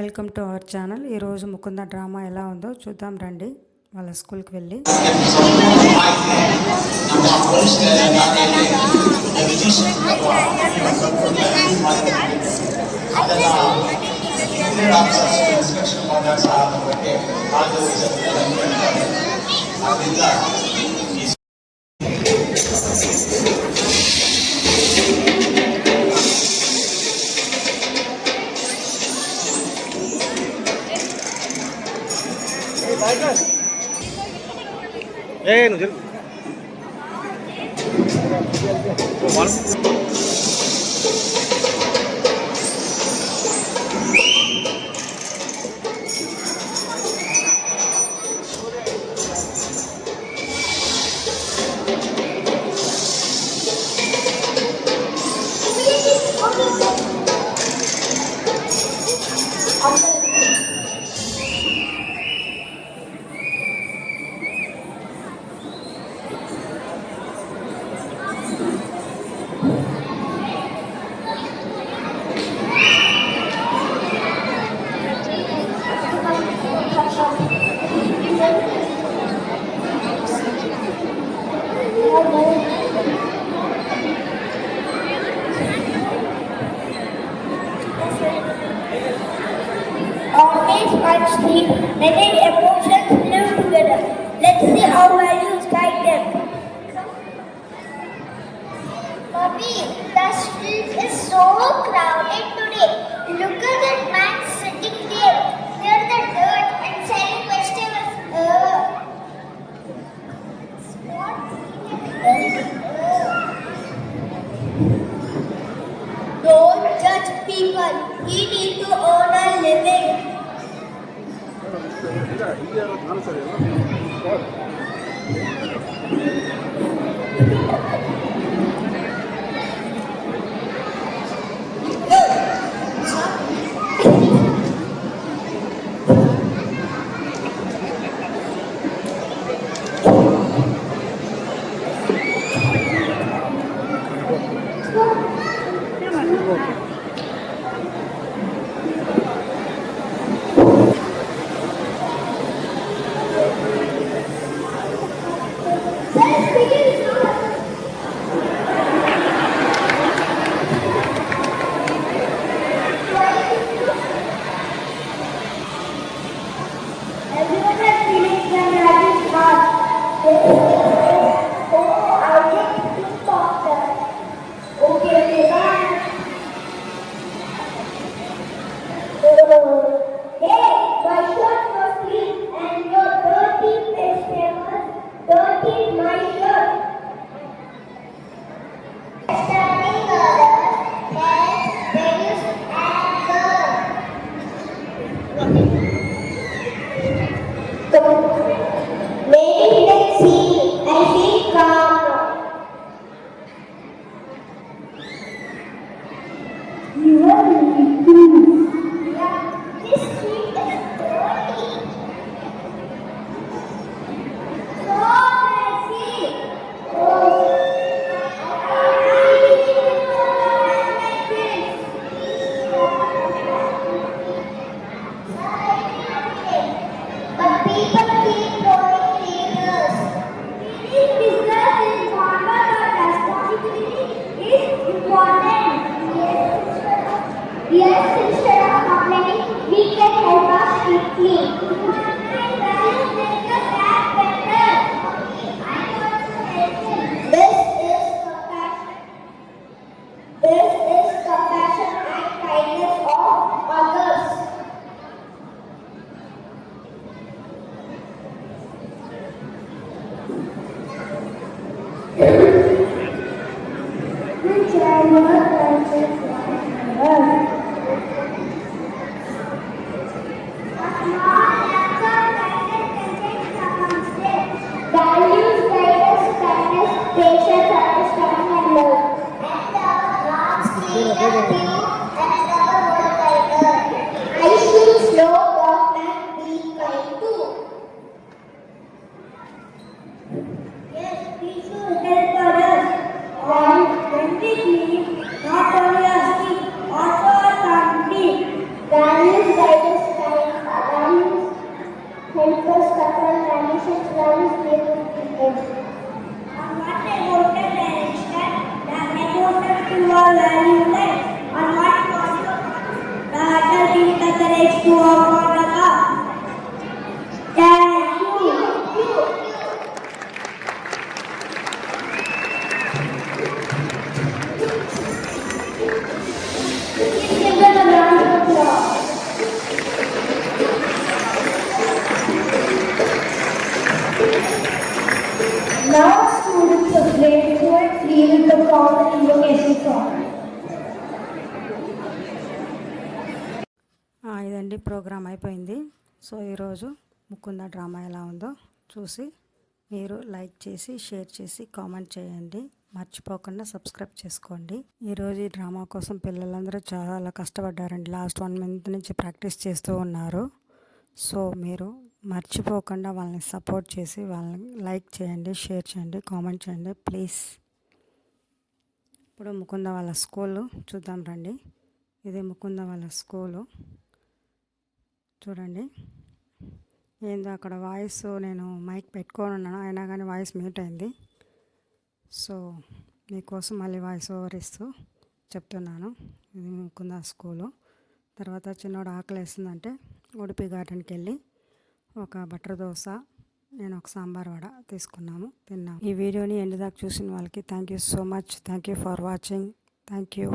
Welcome to our channel. ఈరోజు Mukunda drama ఎలా ఉందో చూద్దాం రండి. వాళ్ళ స్కూల్కి వెళ్ళి Sleep, letting emotions live together. Let's see how values guide them. Bobby, the street is so crowded today. Look at that man sitting there near the dirt and selling vegetables. Don't judge people. We need to earn a living. was Qatar values and values they would create. On what about the direction, the emotional to our value life. On what was the other thing the courage to our Thank you. Now students of grade 2 and 3 will perform an invocation song. ఇదండి programme అయిపోయింది. So ఈరోజు Mukunda drama ఎలా ఉందో చూసి మీరు like చేసి share చేసి comment చేయండి. మర్చిపోకుండా సబ్స్క్రైబ్ చేసుకోండి. ఈరోజు ఈ డ్రామా కోసం పిల్లలందరూ చాలా కష్టపడ్డారండి. లాస్ట్ 1 మంత్ నుంచి ప్రాక్టీస్ చేస్తూ ఉన్నారు. సో మీరు మర్చిపోకుండా వాళ్ళని సపోర్ట్ చేసి వాళ్ళని లైక్ చేయండి, షేర్ చేయండి, కామెంట్ చేయండి ప్లీజ్. ఇప్పుడు ముకుంద వాళ్ళ స్కూలు చూద్దాం రండి. ఇది ముకుంద వాళ్ళ స్కూలు చూడండి. ఏందో అక్కడ వాయిస్ నేను మైక్ పెట్టుకొని ఉన్నాను, అయినా కానీ వాయిస్ మ్యూట్ అయింది. సో మీకోసం మళ్ళీ వాయిస్ ఓవర్ ఇస్తూ చెప్తున్నాను. ఇది ముకుంద స్కూలు. తర్వాత చిన్నోడు ఆకలి వేస్తుందంటే ఉడిపి గార్డెన్కి వెళ్ళి ఒక బటర్ దోశ, నేను ఒక సాంబార్ వడ తీసుకున్నాము, తిన్నాము. ఈ వీడియోని ఎండ్ దాకా చూసిన వాళ్ళకి thank you so much. Thank you for watching. Thank you.